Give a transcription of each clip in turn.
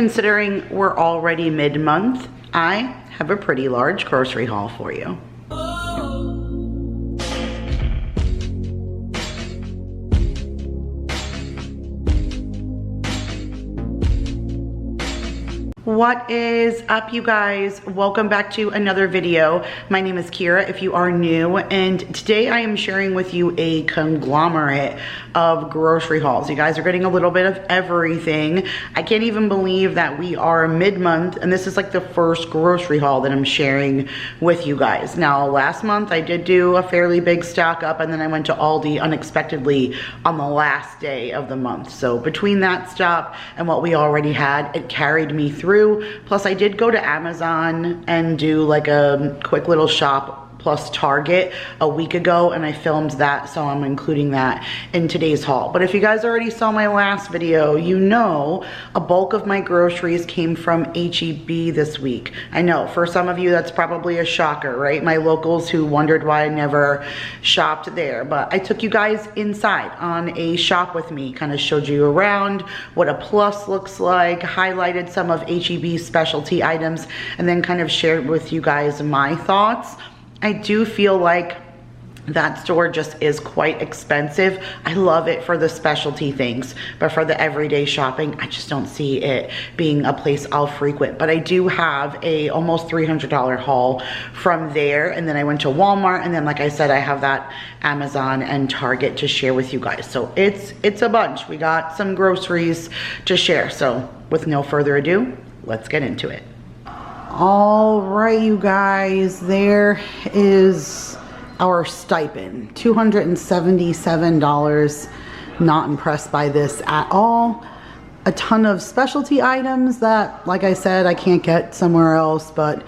considering we're already mid-month, I have a pretty large grocery haul for you. What is up, you guys? Welcome back to another video. My name is Kira if you are new, and today I am sharing with you a conglomerate of grocery hauls. You guys are getting a little bit of everything. I can't even believe that we are mid-month and this is like the first grocery haul that I'm sharing with you guys. Now, last month I did do a fairly big stock up, and then I went to Aldi unexpectedly on the last day of the month. So between that stop and what we already had, it carried me through. Plus I did go to Amazon and do like a quick little shop plus Target a week ago, and I filmed that, so I'm including that in today's haul. But if you guys already saw my last video, you know a bulk of my groceries came from HEB this week. I know for some of you that's probably a shocker, right? My locals who wondered why I never shopped there, but I took you guys inside on a shop with me, kind of showed you around what a plus looks like, highlighted some of HEB's specialty items, and then kind of shared with you guys my thoughts. I do feel like that store just is quite expensive. I love it for the specialty things, but for the everyday shopping, I just don't see it being a place I'll frequent. But I do have a almost $300 haul from there, and then I went to Walmart, and then like I said, I have that Amazon and Target to share with you guys. So it's a bunch. We got some groceries to share. So with no further ado, let's get into it. All right, you guys, there is our stipend, $277. Not impressed by this at all. A ton of specialty items that, like I said, I can't get somewhere else, but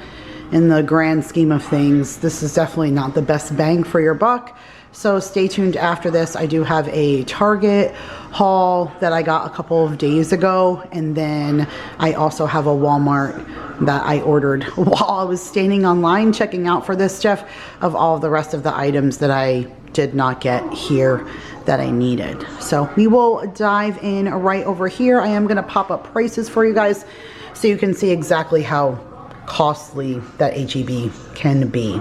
in the grand scheme of things, this is definitely not the best bang for your buck. So stay tuned after this. I do have a Target haul that I got a couple of days ago, and then I also have a Walmart that I ordered while I was standing online checking out for this stuff, of all the rest of the items that I did not get here that I needed. So we will dive in right over here. I am gonna pop up prices for you guys so you can see exactly how costly that HEB can be.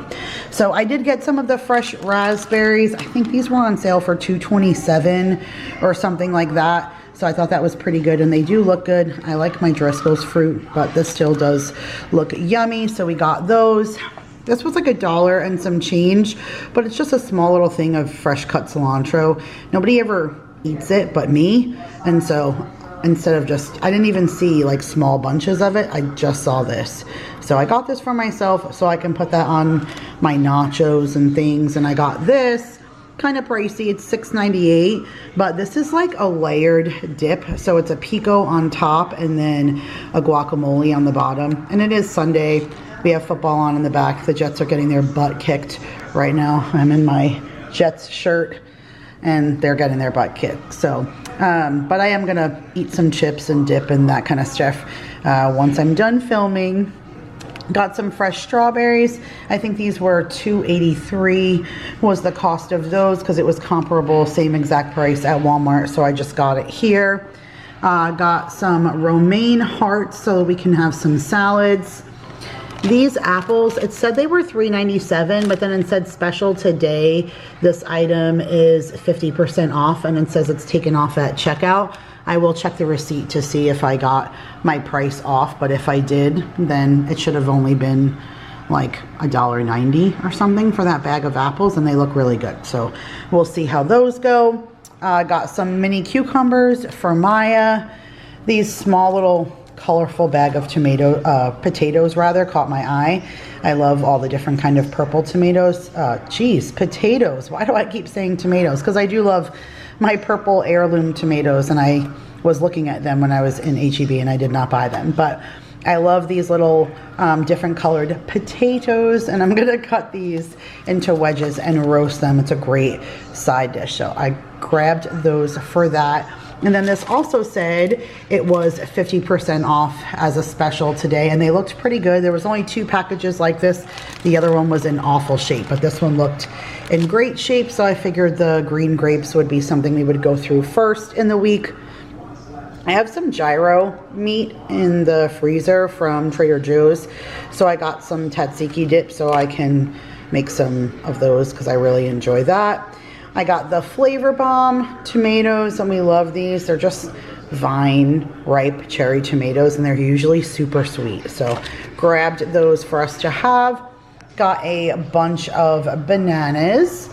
So I did get some of the fresh raspberries. I think these were on sale for $2.27 or something like that. So I thought that was pretty good, and they do look good. I like my Driscoll's fruit, but this still does look yummy. So we got those. This was like $1 and some change, but it's just a small little thing of fresh cut cilantro. Nobody ever eats it but me, and so instead of just, I didn't even see like small bunches of it, I just saw this. So I got this for myself so I can put that on my nachos and things. And I got this, kind of pricey, it's $6.98, but this is like a layered dip. So it's a pico on top and then a guacamole on the bottom. And it is Sunday, we have football on in the back. The Jets are getting their butt kicked right now. I'm in my Jets shirt and they're getting their butt kicked. So but I am gonna eat some chips and dip and that kind of stuff once I'm done filming. Got some fresh strawberries. I think these were $2.83 was the cost of those, because it was comparable, same exact price at Walmart, so I just got it here. Got some romaine hearts so we can have some salads. These apples, it said they were $3.97, but then it said special today. This item is 50% off, and it says it's taken off at checkout. I will check the receipt to see if I got my price off, but if I did, then it should have only been like $1.90 or something for that bag of apples, and they look really good. So we'll see how those go. Got some mini cucumbers for Maya. These small little colorful bag of potatoes rather caught my eye. I love all the different kind of purple tomatoes. Potatoes. Why do I keep saying tomatoes? Because I do love my purple heirloom tomatoes, and I was looking at them when I was in HEB and I did not buy them. But I love these little different colored potatoes, and I'm gonna cut these into wedges and roast them. It's a great side dish. So I grabbed those for that. And then this also said it was 50% off as a special today, and they looked pretty good. There was only 2 packages like this. The other one was in awful shape, but this one looked in great shape, so I figured the green grapes would be something we would go through first in the week. I have some gyro meat in the freezer from Trader Joe's, so I got some tzatziki dip so I can make some of those because I really enjoy that. I got the Flavor Bomb tomatoes, and we love these. They're just vine ripe cherry tomatoes, and they're usually super sweet, so grabbed those for us to have. Got a bunch of bananas.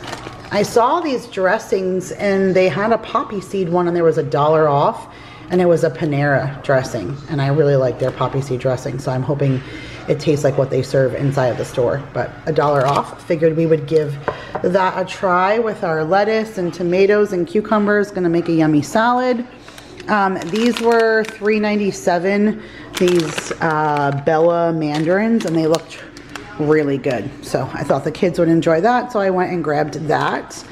I saw these dressings and they had a poppy seed one, and there was $1 off, and it was a Panera dressing, and I really like their poppy seed dressing, so I'm hoping it tastes like what they serve inside of the store. But $1 off, figured we would give that a try with our lettuce and tomatoes and cucumbers. Gonna make a yummy salad. These were $3.97, these Bella mandarins, and they looked really good, so I thought the kids would enjoy that, so I went and grabbed that.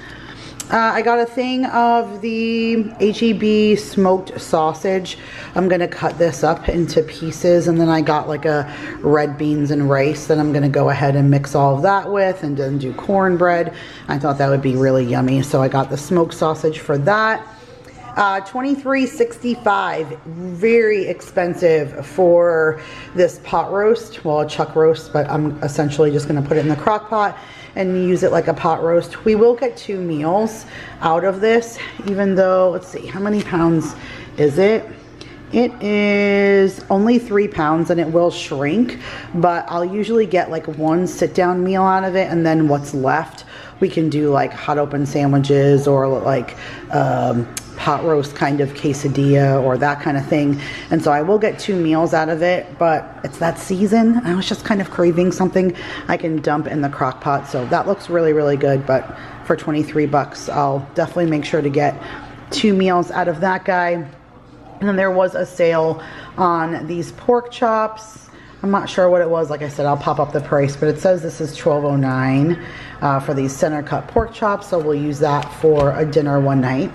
I got a thing of the HEB smoked sausage. I'm gonna cut this up into pieces, and then I got like a red beans and rice that I'm gonna go ahead and mix all of that with, and then do cornbread. I thought that would be really yummy, so I got the smoked sausage for that. $23.65, very expensive for this pot roast. Well, a chuck roast, but I'm essentially just gonna put it in the crock pot and use it like a pot roast. We will get 2 meals out of this, even though, let's see, how many pounds is it? It is only 3 pounds, and it will shrink, but I'll usually get like 1 sit-down meal out of it, and then what's left we can do like hot open sandwiches or like pot roast kind of quesadilla or that kind of thing. And so I will get 2 meals out of it, but it's that season. I was just kind of craving something I can dump in the crock pot. So that looks really, really good. But for 23 bucks, I'll definitely make sure to get 2 meals out of that guy. And then there was a sale on these pork chops. I'm not sure what it was. Like I said, I'll pop up the price, but it says this is $12.09 for these center cut pork chops. So we'll use that for a dinner one night.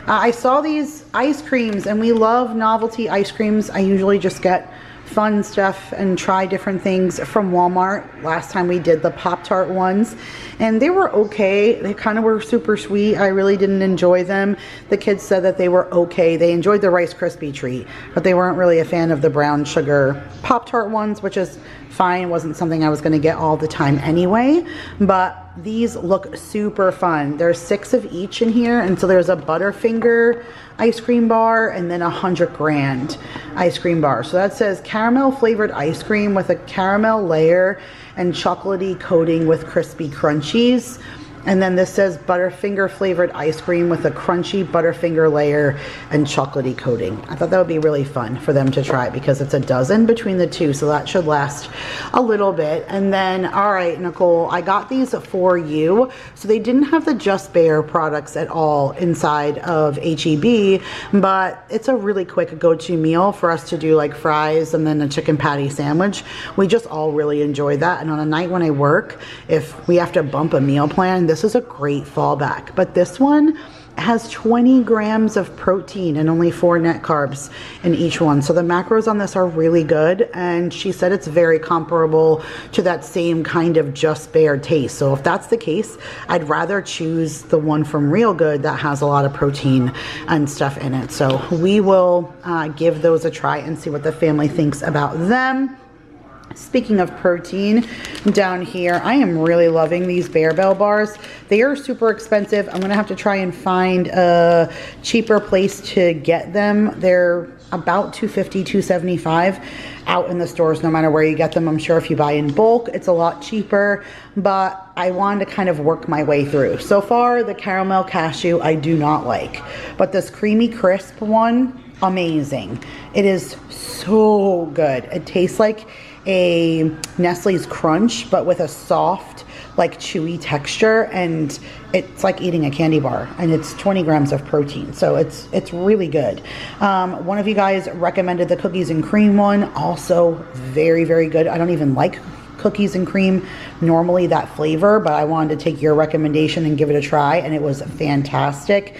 I saw these ice creams, and we love novelty ice creams. I usually just get fun stuff and try different things from Walmart. Last time we did the Pop-Tart ones, and they were okay. They kind of were super sweet. I really didn't enjoy them. The kids said that they were okay. They enjoyed the Rice Krispie treat, but they weren't really a fan of the brown sugar Pop-Tart ones, which is fine. It wasn't something I was going to get all the time anyway, but these look super fun. There's 6 of each in here, and so there's a Butterfinger ice cream bar and then 100 grand ice cream bar. So that says caramel flavored ice cream with a caramel layer and chocolatey coating with crispy crunchies. And then this says Butterfinger flavored ice cream with a crunchy Butterfinger layer and chocolatey coating. I thought that would be really fun for them to try because it's a dozen between the 2, so that should last a little bit. And then, all right, Nicole, I got these for you. So they didn't have the Just Bare products at all inside of HEB, but it's a really quick go-to meal for us to do like fries and then a chicken patty sandwich. We just all really enjoy that. And on a night when I work, if we have to bump a meal plan, this is a great fallback. But this one has 20 grams of protein and only 4 net carbs in each one. So the macros on this are really good. And she said it's very comparable to that same kind of Just Bare taste. So if that's the case, I'd rather choose the one from Real Good that has a lot of protein and stuff in it. So we will give those a try and see what the family thinks about them. Speaking of protein, down here, I am really loving these Bearbell bars. They are super expensive. I'm gonna have to try and find a cheaper place to get them. They're about $2.50, $2.75 out in the stores, no matter where you get them. I'm sure if you buy in bulk, it's a lot cheaper, but I wanted to kind of work my way through. So far, the caramel cashew I do not like, but this creamy crisp one, amazing. It is so good. It tastes like a Nestle's Crunch, but with a soft, like chewy texture, and it's like eating a candy bar, and it's 20 grams of protein, so it's really good. One of you guys recommended the cookies and cream one, also very, very good. I don't even like cookies and cream normally, that flavor, but I wanted to take your recommendation and give it a try, and it was fantastic.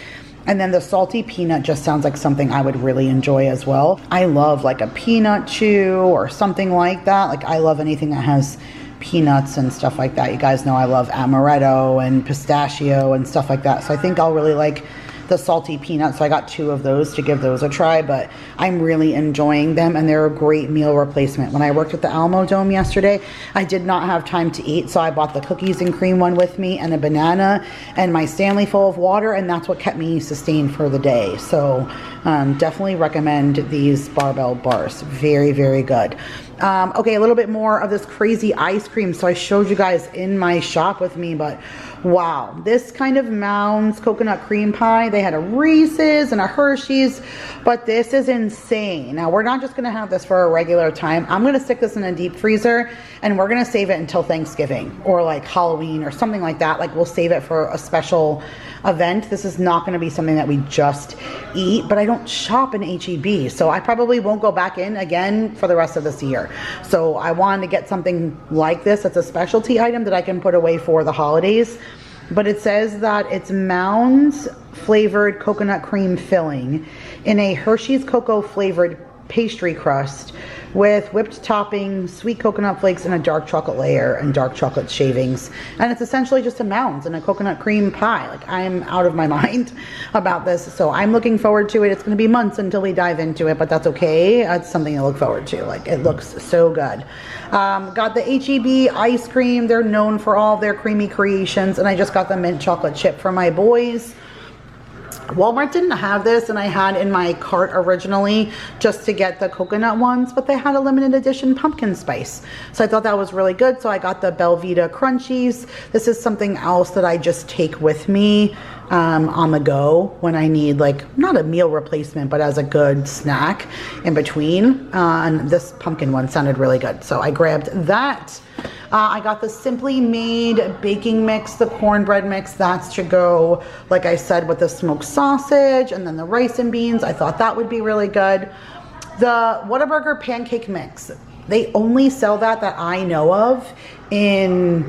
And then the salty peanut just sounds like something I would really enjoy as well. I love like a peanut chew or something like that. Like I love anything that has peanuts and stuff like that. You guys know I love amaretto and pistachio and stuff like that. So I think I'll really like the salty peanuts, so I got 2 of those to give those a try, but I'm really enjoying them, and they're a great meal replacement. When I worked at the Alamo Dome yesterday, I did not have time to eat, so I bought the cookies and cream one with me and a banana and my Stanley full of water, and that's what kept me sustained for the day. So definitely recommend these barbell bars. Very, very good. Okay, a little bit more of this crazy ice cream. So I showed you guys in my shop with me, but wow, this kind of Mounds coconut cream pie. They had a Reese's and a Hershey's, but this is insane. Now, we're not just going to have this for a regular time. I'm going to stick this in a deep freezer, and we're going to save it until Thanksgiving or like Halloween or something like that. Like, we'll save it for a special event. This is not going to be something that we just eat, but I don't shop in HEB, so I probably won't go back in again for the rest of this year. So I wanted to get something like this. That's a specialty item that I can put away for the holidays. But it says that it's Mounds flavored coconut cream filling in a Hershey's cocoa flavored pastry crust with whipped topping, sweet coconut flakes, and a dark chocolate layer and dark chocolate shavings. And it's essentially just a Mounds and a coconut cream pie. Like, I'm out of my mind about this. So I'm looking forward to it. It's going to be months until we dive into it, but that's okay. It's something to look forward to. Like, it looks so good. Got the HEB ice cream. They're known for all of their creamy creations. And I just got the mint chocolate chip for my boys. Walmart didn't have this, and I had in my cart originally just to get the coconut ones, but they had a limited edition pumpkin spice. So I thought that was really good. So I got the Belvita Crunchies. This is something else that I just take with me on the go when I need, like, not a meal replacement, but as a good snack in between. And this pumpkin one sounded really good, so I grabbed that. I got the Simply Made baking mix, the cornbread mix. That's to go, like I said, with the smoked sausage and then the rice and beans. I thought that would be really good. The Whataburger pancake mix. They only sell that I know of in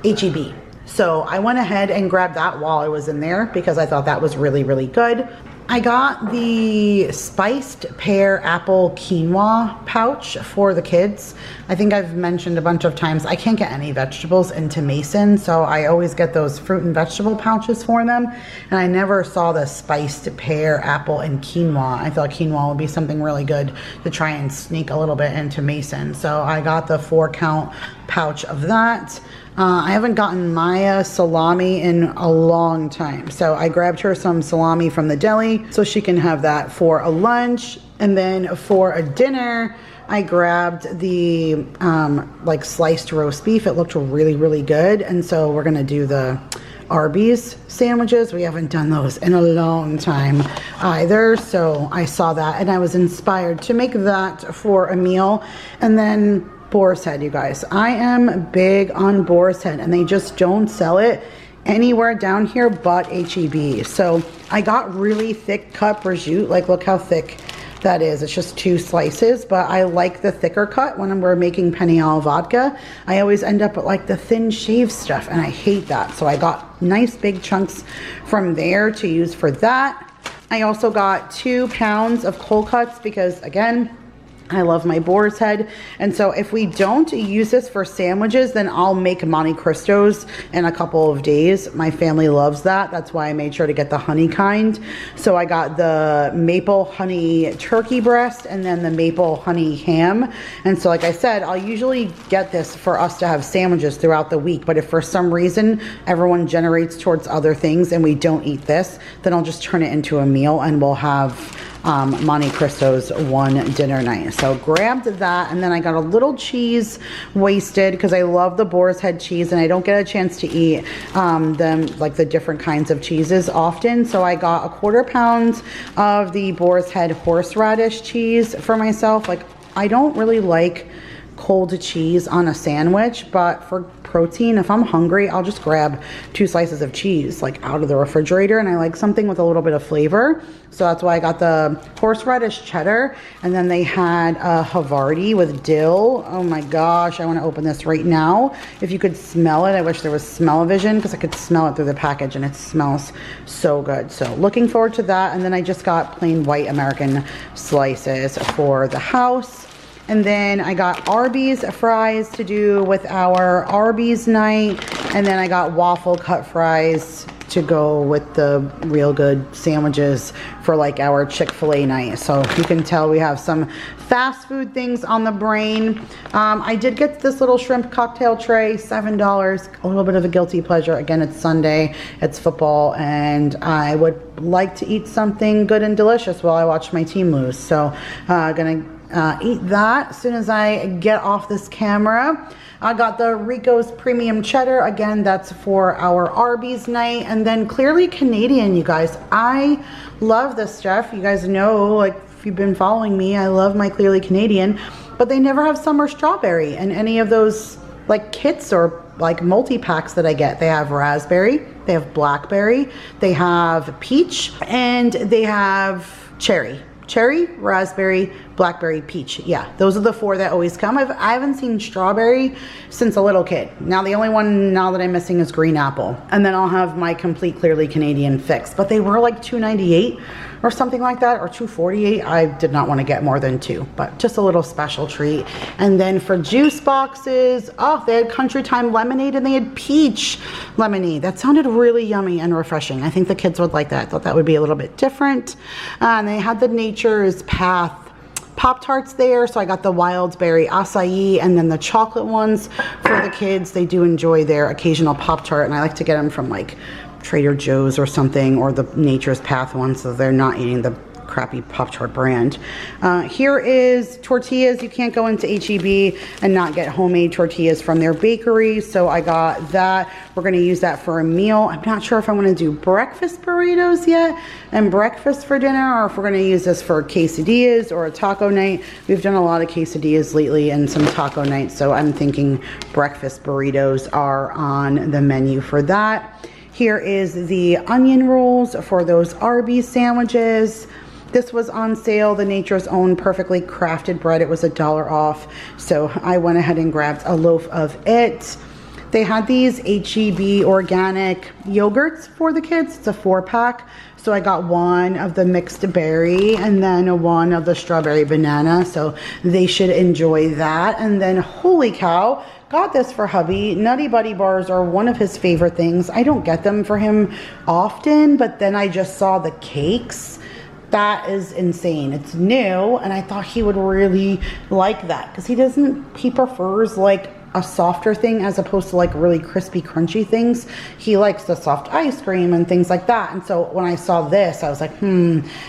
HEB. So I went ahead and grabbed that while I was in there because I thought that was really, really good. I got the spiced pear apple quinoa pouch for the kids. I think I've mentioned a bunch of times I can't get any vegetables into Mason, so I always get those fruit and vegetable pouches for them. And I never saw the spiced pear, apple, and quinoa. I thought quinoa would be something really good to try and sneak a little bit into Mason. So I got the 4-count pouch of that. I haven't gotten Maya salami in a long time, so I grabbed her some salami from the deli so she can have that for a lunch. And then for a dinner, I grabbed the like sliced roast beef. It looked really, really good, and so we're gonna do the Arby's sandwiches. We haven't done those in a long time either, so I saw that and I was inspired to make that for a meal. And then Boar's Head, you guys. I am big on Boar's Head, and they just don't sell it anywhere down here but HEB. So I got really thick cut prosciutto. Like, look how thick that is. It's just 2 slices, but I like the thicker cut when we're making penne vodka. I always end up with like the thin shaved stuff, and I hate that. So I got nice big chunks from there to use for that. I also got 2 pounds of cold cuts because, again, I love my Boar's Head. And so if we don't use this for sandwiches, then I'll make Monte Cristos in a couple of days. My family loves that. That's why I made sure to get the honey kind. So I got the maple honey turkey breast and then the maple honey ham. And so, like I said, I'll usually get this for us to have sandwiches throughout the week. But if for some reason everyone generates towards other things and we don't eat this, then I'll just turn it into a meal and we'll have Monte Cristos one dinner night. So grabbed that, and then I got a little cheese wasted because I love the Boar's Head cheese and I don't get a chance to eat them, like the different kinds of cheeses often. So I got a 1/4 pound of the Boar's Head horseradish cheese for myself. Like, I don't really like cold cheese on a sandwich, but for protein, if I'm hungry, I'll just grab 2 slices of cheese like out of the refrigerator, and I like something with a little bit of flavor. So that's why I got the horseradish cheddar. And then they had a Havarti with dill. Oh my gosh, I want to open this right now. If you could smell it, I wish there was smell-o-vision because I could smell it through the package and it smells so good. So looking forward to that. And then I just got plain white American slices for the house. And then I got Arby's fries to do with our Arby's night. And then I got waffle cut fries to go with the real good sandwiches for like our Chick-fil-A night. So you can tell we have some fast food things on the brain. I did get this little shrimp cocktail tray, $7, a little bit of a guilty pleasure. Again, it's Sunday, it's football, and I would like to eat something good and delicious while I watch my team lose. So gonna eat that as soon as I get off this camera. I got the Rico's Premium Cheddar. Again, that's for our Arby's night. And then Clearly Canadian, you guys. I love this stuff. You guys know, like, if you've been following me, I love my Clearly Canadian. But they never have summer strawberry in any of those, like, kits or, like, multi-packs that I get. They have raspberry, they have blackberry, they have peach, and they have cherry. Cherry, raspberry, blackberry, peach. Yeah, those are the 4 that always come. I haven't seen strawberry since a little kid. Now the only one now that I'm missing is green apple. And then I'll have my complete Clearly Canadian fix. But they were like $2.98 or something like that, or $2.48. I did not want to get more than 2, but just a little special treat. And then for juice boxes, oh, they had Country Time lemonade and they had peach lemonade. That sounded really yummy and refreshing. I think the kids would like that. I thought that would be a little bit different. And they had the Nature's Path Pop-Tarts there, so I got the wild berry acai and then the chocolate ones for the kids. They do enjoy their occasional Pop-Tart, and I like to get them from like Trader Joe's or something, or the Nature's Path one, so they're not eating the crappy Pop-Tart brand. Here is tortillas. You can't go into HEB and not get homemade tortillas from their bakery, so I got that. We're going to use that for a meal. I'm not sure if I'm going to do breakfast burritos yet and breakfast for dinner, or if we're going to use this for quesadillas or a taco night. We've done a lot of quesadillas lately and some taco nights, so I'm thinking breakfast burritos are on the menu for that. Here is the onion rolls for those Arby's sandwiches. This was on sale, the Nature's Own perfectly crafted bread. It was $1 off, so I went ahead and grabbed a loaf of it. They had these HEB organic yogurts for the kids. It's a 4-pack. So I got one of the mixed berry and then one of the strawberry banana. So they should enjoy that. And then, holy cow, got this for hubby. Nutty Buddy bars are one of his favorite things. I don't get them for him often, but then I just saw the cakes. That is insane. It's new, and I thought he would really like that because he prefers like a softer thing as opposed to like really crispy crunchy things. He likes the soft ice cream and things like that. And so when I saw this, I was like,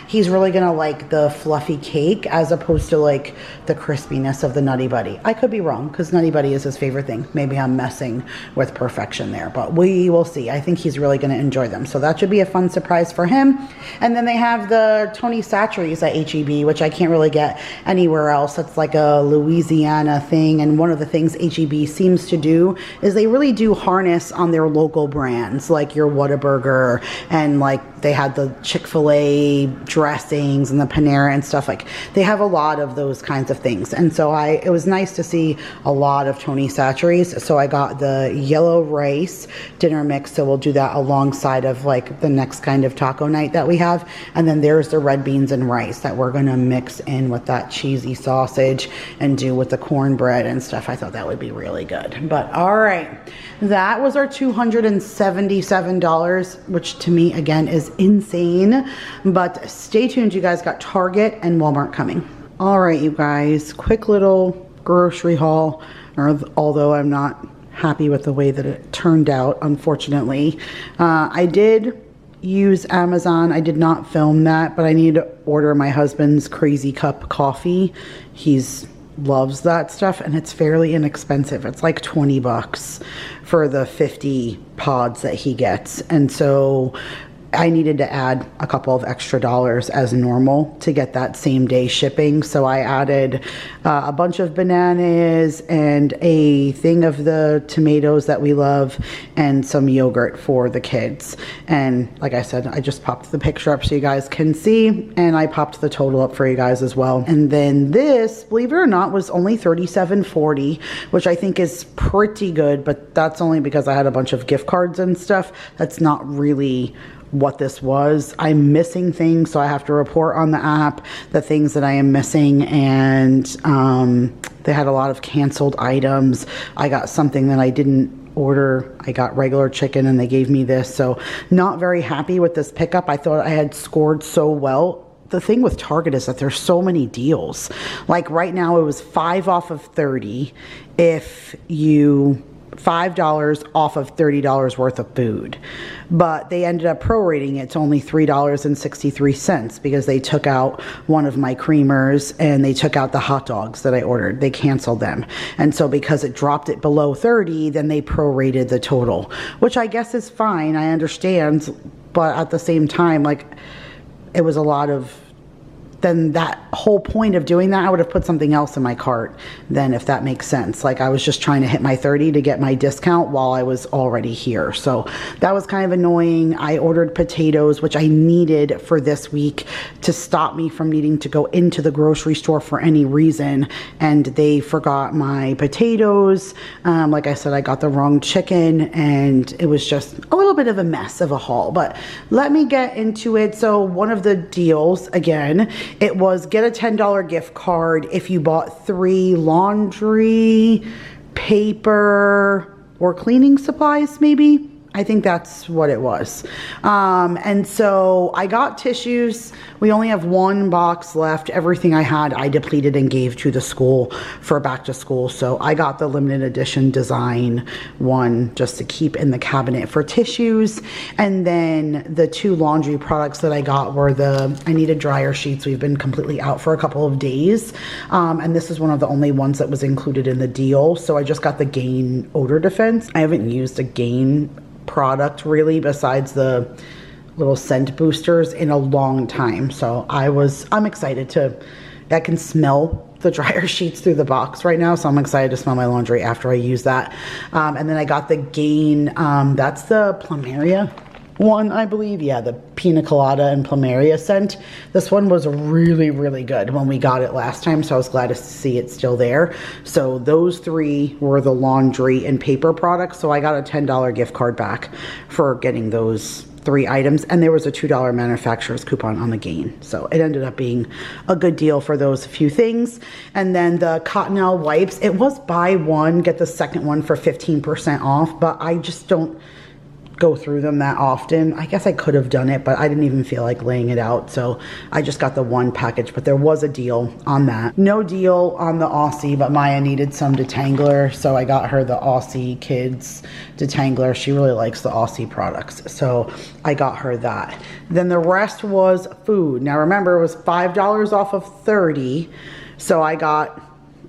he's really gonna like the fluffy cake as opposed to like the crispiness of the Nutty Buddy. I could be wrong because Nutty Buddy is his favorite thing. Maybe I'm messing with perfection there, but we will see. I think he's really gonna enjoy them, so that should be a fun surprise for him. And then they have the Tony Chachere's at HEB, which I can't really get anywhere else. It's like a Louisiana thing, and one of the things HEB seems to do is they really do harness on their local brands, like your Whataburger, and like they had the Chick-fil-A dressings and the Panera and stuff. Like they have a lot of those kinds of things, and so it was nice to see a lot of Tony Chachere's. So I got the yellow rice dinner mix, so we'll do that alongside of like the next kind of taco night that we have. And then there's the red beans and rice that we're gonna mix in with that cheesy sausage and do with the cornbread and stuff. I thought that would be really good. But all right, that was our $277, which to me again is insane. But stay tuned, you guys. Got Target and Walmart coming. All right, you guys, quick little grocery haul, although I'm not happy with the way that it turned out, unfortunately. I did use Amazon. I did not film that, but I need to order my husband's Crazy Cup coffee. He's loves that stuff, and it's fairly inexpensive. It's like 20 bucks for the 50 pods that he gets. And so I needed to add a couple of extra dollars as normal to get that same day shipping. So I added a bunch of bananas and a thing of the tomatoes that we love and some yogurt for the kids. And like I said, I just popped the picture up so you guys can see, and I popped the total up for you guys as well. And then this, believe it or not, was only $37.40, which I think is pretty good, but that's only because I had a bunch of gift cards and stuff. That's not really what this was. I'm missing things, so I have to report on the app the things that I am missing, and they had a lot of canceled items. I got something that I didn't order. I got regular chicken and they gave me this. So not very happy with this pickup. I thought I had scored so well. The thing with Target is that there's so many deals. Like right now it was 5 off of 30 if you $5 off of $30 worth of food. But they ended up prorating it to only $3.63 because they took out one of my creamers and they took out the hot dogs that I ordered. They canceled them. And so because it dropped it below 30, then they prorated the total, which I guess is fine. I understand. But at the same time, like, it was a lot of, then that whole point of doing that, I would have put something else in my cart then, if that makes sense. Like, I was just trying to hit my 30 to get my discount while I was already here. So that was kind of annoying. I ordered potatoes, which I needed for this week to stop me from needing to go into the grocery store for any reason. And they forgot my potatoes. Like I said, I got the wrong chicken and it was just a little bit of a mess of a haul. But let me get into it. So one of the deals, again, it was get a $10 gift card if you bought 3 laundry, paper, or cleaning supplies, maybe. I think that's what it was. And so I got tissues. We only have 1 box left. Everything I had, I depleted and gave to the school for back to school. So I got the limited edition design one just to keep in the cabinet for tissues. And then the 2 laundry products that I got were I needed dryer sheets. We've been completely out for a couple of days. And this is one of the only ones that was included in the deal. So I just got the Gain odor defense. I haven't used a Gain product really besides the little scent boosters in a long time. So I'm excited I can smell the dryer sheets through the box right now. So I'm excited to smell my laundry after I use that. And then I got the Gain, that's the Plumeria one, I believe. Yeah, the Pina Colada and Plumeria scent. This one was really, really good when we got it last time, so I was glad to see it still there. So those 3 were the laundry and paper products. So I got a $10 gift card back for getting those 3 items, and there was a $2 manufacturer's coupon on the Gain. So it ended up being a good deal for those few things. And then the Cottonelle wipes, it was buy one, get the second one for 15% off, but I just don't go through them that often. I guess I could have done it, but I didn't even feel like laying it out. So I just got the 1 package, but there was a deal on that. No deal on the Aussie, but Maya needed some detangler. So I got her the Aussie Kids detangler. She really likes the Aussie products. So I got her that. Then the rest was food. Now remember, it was $5 off of 30. So I got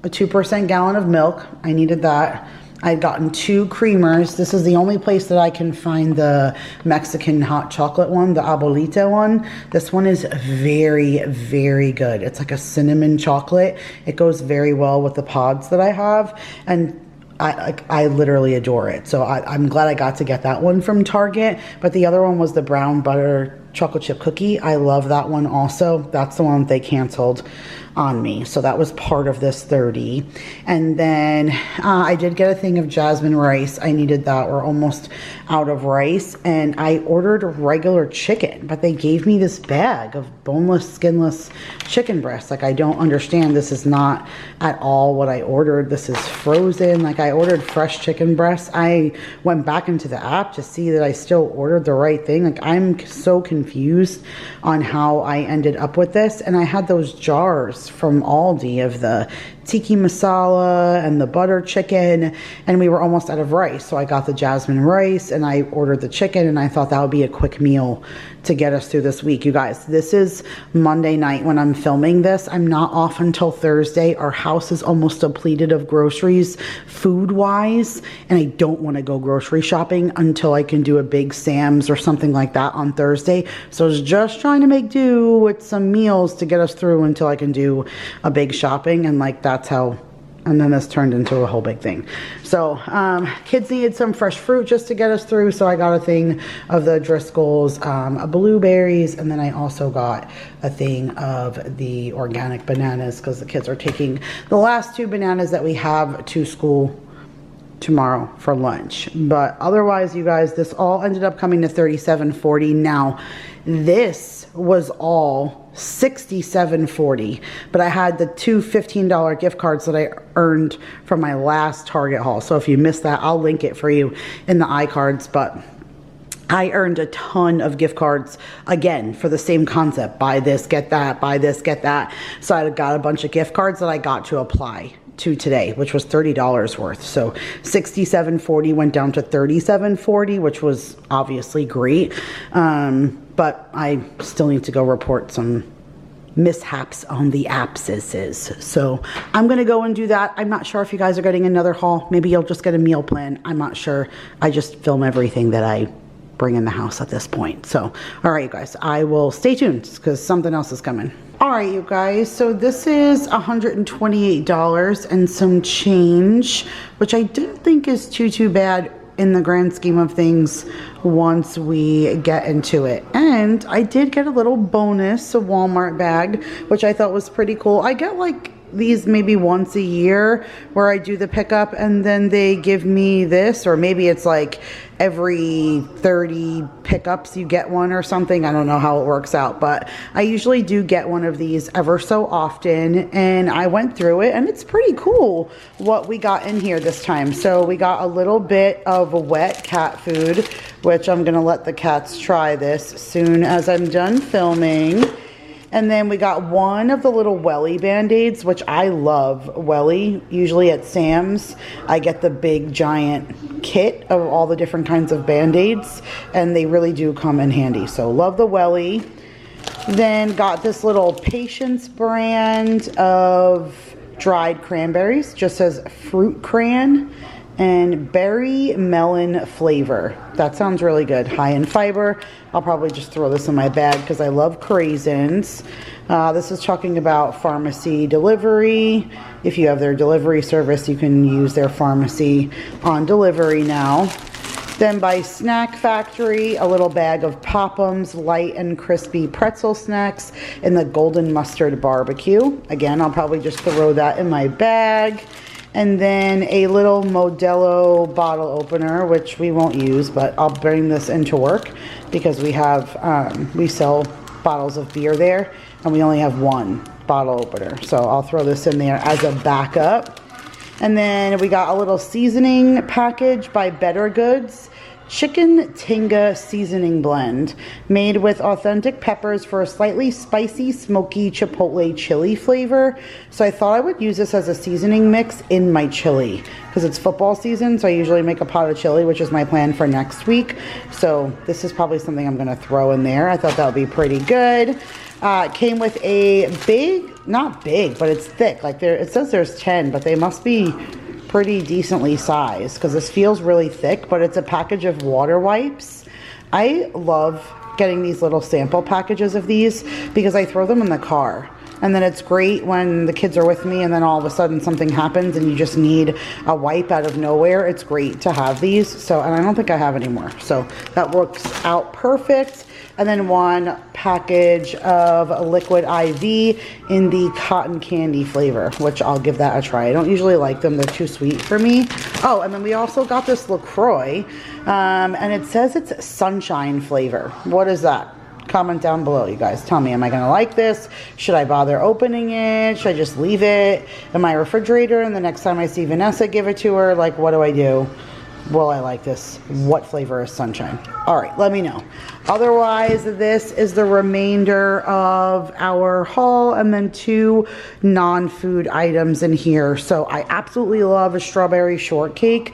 a 2% gallon of milk. I needed that. I'd gotten 2 creamers. This is the only place that I can find the Mexican hot chocolate one, the Abuelita one. This one is very, very good. It's like a cinnamon chocolate. It goes very well with the pods that I have. And I literally adore it. So I'm glad I got to get that one from Target. But the other one was the brown butter chocolate chip cookie. I love that one also. That's the one they canceled on me. So that was part of this 30. And then I did get a thing of jasmine rice. I needed that. We're almost out of rice. And I ordered regular chicken, but they gave me this bag of boneless, skinless chicken breasts. Like, I don't understand. This is not at all what I ordered. This is frozen. Like, I ordered fresh chicken breasts. I went back into the app to see that I still ordered the right thing. Like, I'm so confused on how I ended up with this. And I had those jars from Aldi of the tiki masala and the butter chicken, and we were almost out of rice. So I got the jasmine rice and I ordered the chicken, and I thought that would be a quick meal to get us through this week. You guys, this is Monday night when I'm filming this. I'm not off until Thursday. Our house is almost depleted of groceries food wise, and I don't want to go grocery shopping until I can do a big Sam's or something like that on Thursday. So I was just trying to make do with some meals to get us through until I can do a big shopping, and like that's how. And then this turned into a whole big thing. So kids needed some fresh fruit just to get us through. So I got a thing of the Driscoll's blueberries. And then I also got a thing of the organic bananas because the kids are taking the last 2 bananas that we have to school tomorrow for lunch. But otherwise, you guys, this all ended up coming to $37.40. Now, this was all $67.40, but I had the two $15 gift cards that I earned from my last Target haul. So if you missed that, I'll link it for you in the iCards. But I earned a ton of gift cards, again, for the same concept. Buy this, get that, buy this, get that. So I got a bunch of gift cards that I got to apply to today, which was $30 worth. So $67.40 went down to $37.40, which was obviously great. But I still need to go report some mishaps on the abscesses. So I'm going to go and do that. I'm not sure if you guys are getting another haul. Maybe you'll just get a meal plan. I'm not sure. I just film everything that I bring in the house at this point. So, all right, you guys, I will stay tuned because something else is coming. All right, you guys, so this is $128 and some change, which I didn't think is too bad in the grand scheme of things once we get into it. And I did get a little bonus, a Walmart bag, which I thought was pretty cool. I get like these maybe once a year where I do the pickup and then they give me this, or maybe it's like every 30 pickups you get one or something. I don't know how it works out, but I usually do get one of these ever so often, and I went through it and it's pretty cool what we got in here this time. So we got a little bit of wet cat food, which I'm gonna let the cats try this as soon as I'm done filming. And then we got one of the little welly band-aids, which I love welly. Usually at Sam's, I get the big giant kit of all the different kinds of band-aids, and they really do come in handy. So love the welly. Then got this little Patience brand of dried cranberries, just says fruit cran and berry melon flavor. That sounds really good. High in fiber. I'll probably just throw this in my bag because I love craisins. This is talking about pharmacy delivery. If you have their delivery service, you can use their pharmacy on delivery now. Then by Snack Factory, a little bag of Pop'ems light and crispy pretzel snacks in the golden mustard barbecue. Again, I'll probably just throw that in my bag. And then a little Modelo bottle opener, which we won't use, but I'll bring this into work because we have, we sell bottles of beer there and we only have one bottle opener. So I'll throw this in there as a backup. And then we got a little seasoning package by Better Goods. Chicken Tinga seasoning blend made with authentic peppers for a slightly spicy, smoky chipotle chili flavor. So I thought I would use this as a seasoning mix in my chili because it's football season. So I usually make a pot of chili, which is my plan for next week. So this is probably something I'm going to throw in there. I thought that would be pretty good. It came with a big, not big, but it's thick. Like there, it says there's 10, but they must be pretty decently sized because this feels really thick, but it's a package of water wipes. I love getting these little sample packages of these because I throw them in the car. And then it's great when the kids are with me and then all of a sudden something happens and you just need a wipe out of nowhere. It's great to have these. So, and I don't think I have any more. So that works out perfect. And then one package of liquid IV in the cotton candy flavor, which I'll give that a try. I don't usually like them. They're too sweet for me. Oh, and then we also got this LaCroix, and it says it's sunshine flavor. What is that? Comment down below, you guys. Tell me, am I going to like this? Should I bother opening it? Should I just leave it in my refrigerator and the next time I see Vanessa, give it to her? Like, what do I do? Will I like this? What flavor is sunshine? All right, let me know. Otherwise, this is the remainder of our haul and then two non-food items in here. So I absolutely love a strawberry shortcake.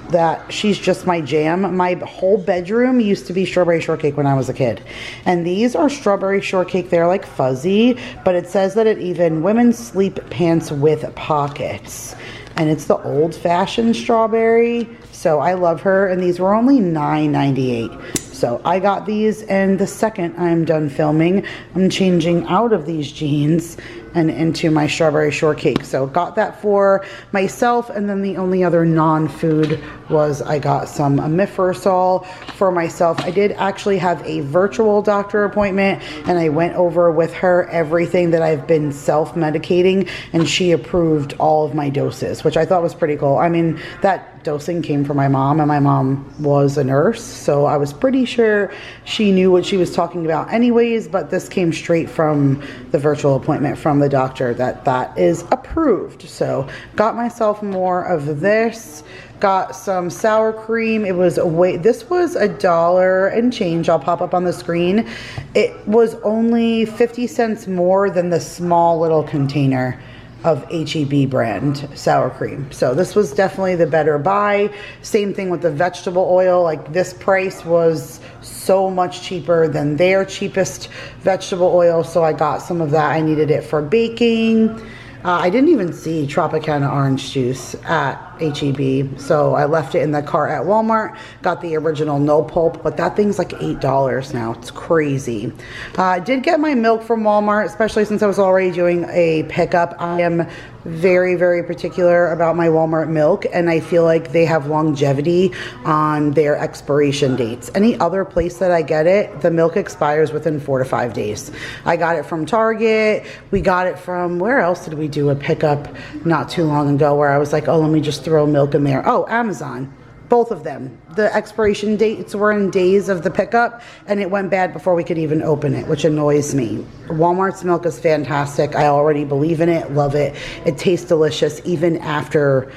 That she's just my jam. My whole bedroom used to be strawberry shortcake when I was a kid. And these are strawberry shortcake. They're like fuzzy, but it says that it even women's sleep pants with pockets. And it's the old-fashioned strawberry. So I love her. And these were only $9.98. So I got these, and the second I'm done filming, I'm changing out of these jeans and into my strawberry shortcake. So got that for myself, and then the only other non-food was I got some omeprazole for myself. I did actually have a virtual doctor appointment, and I went over with her everything that I've been self-medicating, and she approved all of my doses, which I thought was pretty cool. I mean, that dosing came from my mom, and my mom was a nurse, so I was pretty sure she knew what she was talking about anyways, but this came straight from the virtual appointment from the doctor that is approved. So got myself more of this. Got some sour cream. It was this was $1 and change. I'll pop up on the screen. It was only 50 cents more than the small little container of HEB brand sour cream. So this was definitely the better buy. Same thing with the vegetable oil. Like, this price was so much cheaper than their cheapest vegetable oil, so I got some of that. I needed it for baking. I didn't even see Tropicana orange juice at HEB, so I left it in the cart at Walmart. Got the original no pulp, but that thing's like $8 now. It's crazy. I did get my milk from Walmart, especially since I was already doing a pickup. I am very, very particular about my Walmart milk, and I feel like they have longevity on their expiration dates. Any other place that I get it, the milk expires within 4 to 5 days. I got it from Target. We got it from, where else did we do a pickup not too long ago where I was like, oh, let me just throw milk in there. Oh, Amazon. Both of them. The expiration dates were in days of the pickup, and it went bad before we could even open it, which annoys me. Walmart's milk is fantastic. I already believe in it, love it. It tastes delicious even after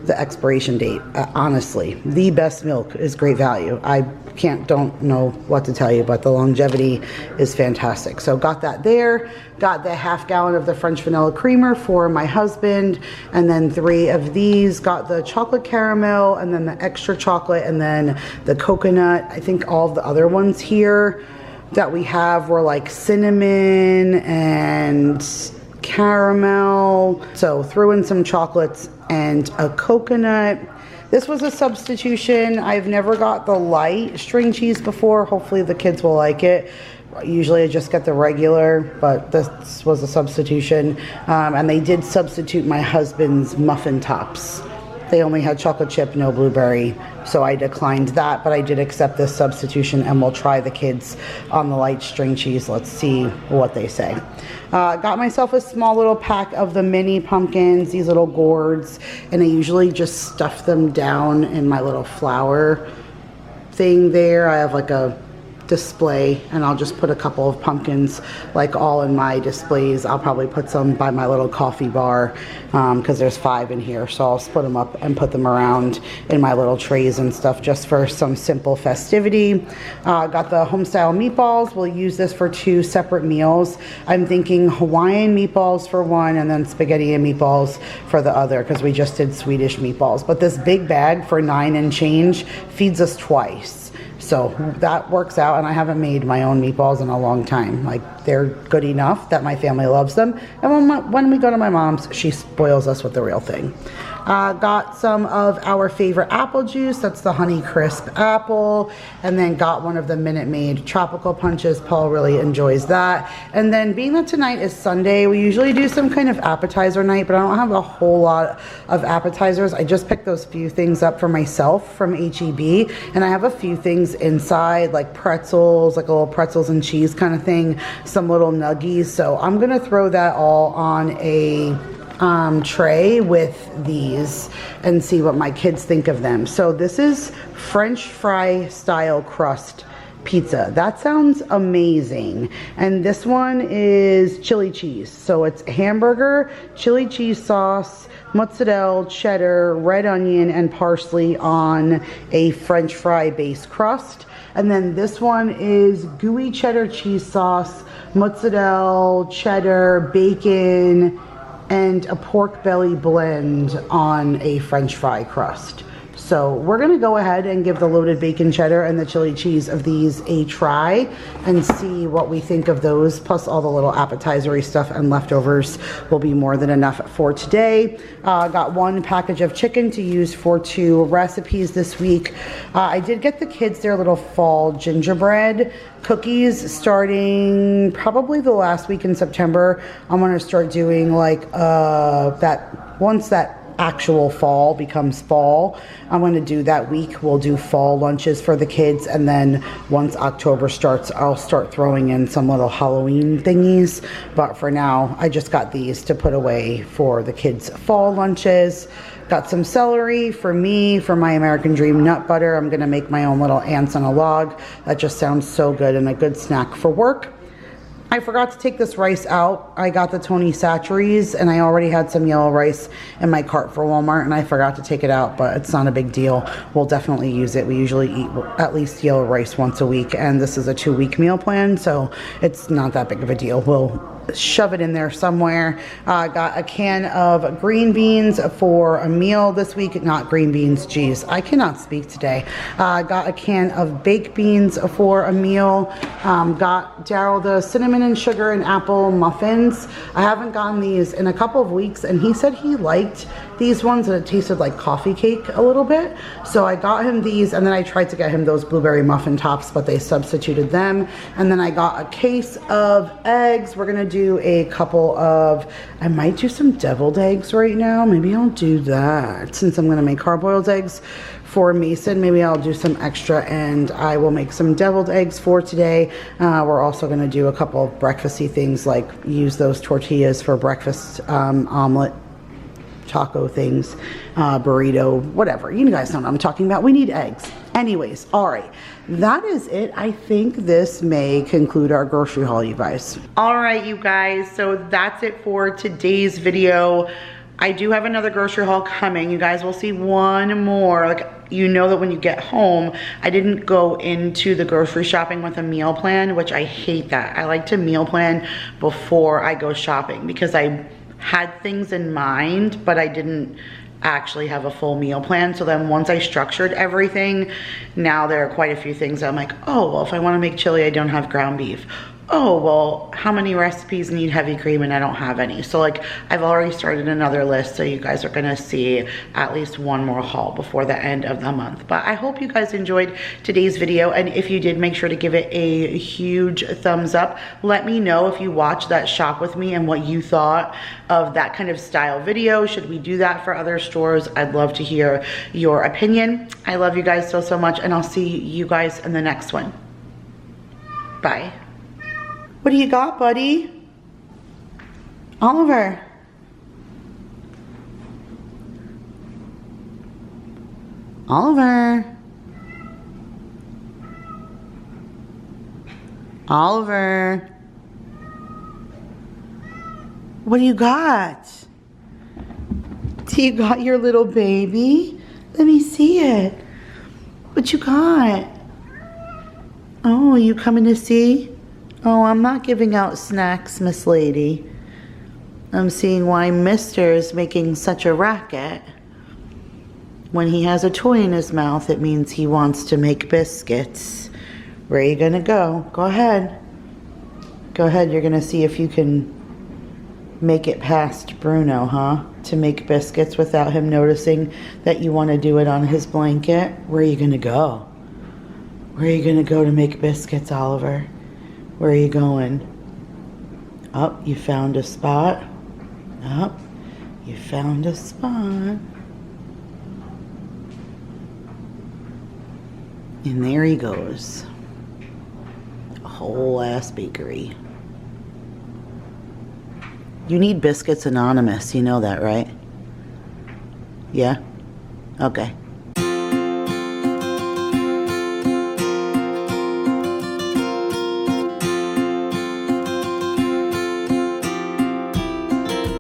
the expiration date. Honestly, the best milk is great value. I don't know what to tell you, but the longevity is fantastic. So got that there. Got the half gallon of the French vanilla creamer for my husband, and then 3 of these. Got the chocolate caramel, and then the extra chocolate, and then the coconut. I think all of the other ones here that we have were like cinnamon and caramel. So threw in some chocolates and a coconut. This was a substitution. I've never got the light string cheese before. Hopefully the kids will like it. Usually I just get the regular, but this was a substitution. And they did substitute my husband's muffin tops. They only had chocolate chip, no blueberry, so I declined that, but I did accept this substitution, and we'll try the kids on the light string cheese. Let's see what they say. Got myself a small little pack of the mini pumpkins, these little gourds, and I usually just stuff them down in my little flower thing there. I have like a display, and I'll just put a couple of pumpkins like all in my displays. I'll probably put some by my little coffee bar because there's 5 in here, so I'll split them up and put them around in my little trays and stuff just for some simple festivity. Got the homestyle meatballs. We'll use this for 2 separate meals. I'm thinking Hawaiian meatballs for one, and then spaghetti and meatballs for the other, because we just did Swedish meatballs. But this big bag for 9 and change feeds us twice. So that works out, and I haven't made my own meatballs in a long time. Like, they're good enough that my family loves them. And when we go to my mom's, she spoils us with the real thing. Got some of our favorite apple juice. That's the Honey Crisp apple. And then got one of the Minute Maid tropical punches. Paul really enjoys that. And then being that tonight is Sunday, we usually do some kind of appetizer night, but I don't have a whole lot of appetizers. I just picked those few things up for myself from HEB, and I have a few things inside, like pretzels, like a little pretzels and cheese kind of thing, some little nuggies. So I'm gonna throw that all on a tray with these and see what my kids think of them. So this is French fry style crust pizza. That sounds amazing. And this one is chili cheese. So it's hamburger, chili cheese sauce, mozzarella, cheddar, red onion, and parsley on a French fry base crust. And then this one is gooey cheddar cheese sauce, mozzarella, cheddar, bacon, and a pork belly blend on a French fry crust. So we're gonna go ahead and give the loaded bacon cheddar and the chili cheese of these a try and see what we think of those. Plus all the little appetizery stuff and leftovers will be more than enough for today. Got one package of chicken to use for 2 recipes this week. I did get the kids their little fall gingerbread cookies starting probably the last week in September. I'm gonna start doing like once that actual fall becomes fall, I'm going to do that week. We'll do fall lunches for the kids, and then once October starts, I'll start throwing in some little Halloween thingies. But for now, I just got these to put away for the kids' fall lunches. Got some celery for me, for my American Dream nut butter. I'm going to make my own little ants on a log. That just sounds so good and a good snack for work. I forgot to take this rice out. I got the Tony Chachere's and I already had some yellow rice in my cart for Walmart and I forgot to take it out, but it's not a big deal. We'll definitely use it. We usually eat at least yellow rice once a week, and this is a 2-week meal plan, so it's not that big of a deal. We'll shove it in there somewhere. Got a can of green beans for a meal this week. Not green beans, geez, I cannot speak today. Got a can of baked beans for a meal. Got Daryl the cinnamon and sugar and apple muffins. I haven't gotten these in a couple of weeks, and he said he liked these ones and it tasted like coffee cake a little bit. So I got him these, and then I tried to get him those blueberry muffin tops, but they substituted them. And then I got a case of eggs. We're gonna do a couple of, I might do some deviled eggs right now. Maybe I'll do that since I'm gonna make hard-boiled eggs for Mason. Maybe I'll do some extra and I will make some deviled eggs for today. We're also gonna do a couple of breakfasty things, like use those tortillas for breakfast, omelet, taco things, burrito, whatever. You guys know what I'm talking about. We need eggs. Anyways, all right. That is it. I think this may conclude our grocery haul, you guys. All right, you guys. So that's it for today's video. I do have another grocery haul coming. You guys will see one more. Like, you know that when you get home, I didn't go into the grocery shopping with a meal plan, which I hate that. I like to meal plan before I go shopping because I had things in mind, but I didn't actually have a full meal plan. So then once I structured everything, now there are quite a few things I'm like, oh, well, if I want to make chili, I don't have ground beef. Oh, well, how many recipes need heavy cream and I don't have any? So like, I've already started another list, so you guys are gonna see at least one more haul before the end of the month. But I hope you guys enjoyed today's video, and if you did, make sure to give it a huge thumbs up. Let me know if you watched that shop with me and what you thought of that kind of style video. Should we do that for other stores? I'd love to hear your opinion. I love you guys so, so much, and I'll see you guys in the next one. Bye. What do you got, buddy? Oliver. Oliver. Oliver. What do you got? Do you got your little baby? Let me see it. What you got? Oh, you coming to see? Oh, I'm not giving out snacks, Miss Lady. I'm seeing why Mister is making such a racket. When he has a toy in his mouth, it means he wants to make biscuits. Where are you gonna go? Go ahead. Go ahead, you're gonna see if you can make it past Bruno, huh? To make biscuits without him noticing that you want to do it on his blanket. Where are you gonna go? Where are you gonna go to make biscuits, Oliver? Where are you going? Up, you found a spot. Up, you found a spot. And there he goes. A whole ass bakery. You need Biscuits Anonymous, you know that, right? Yeah? Okay.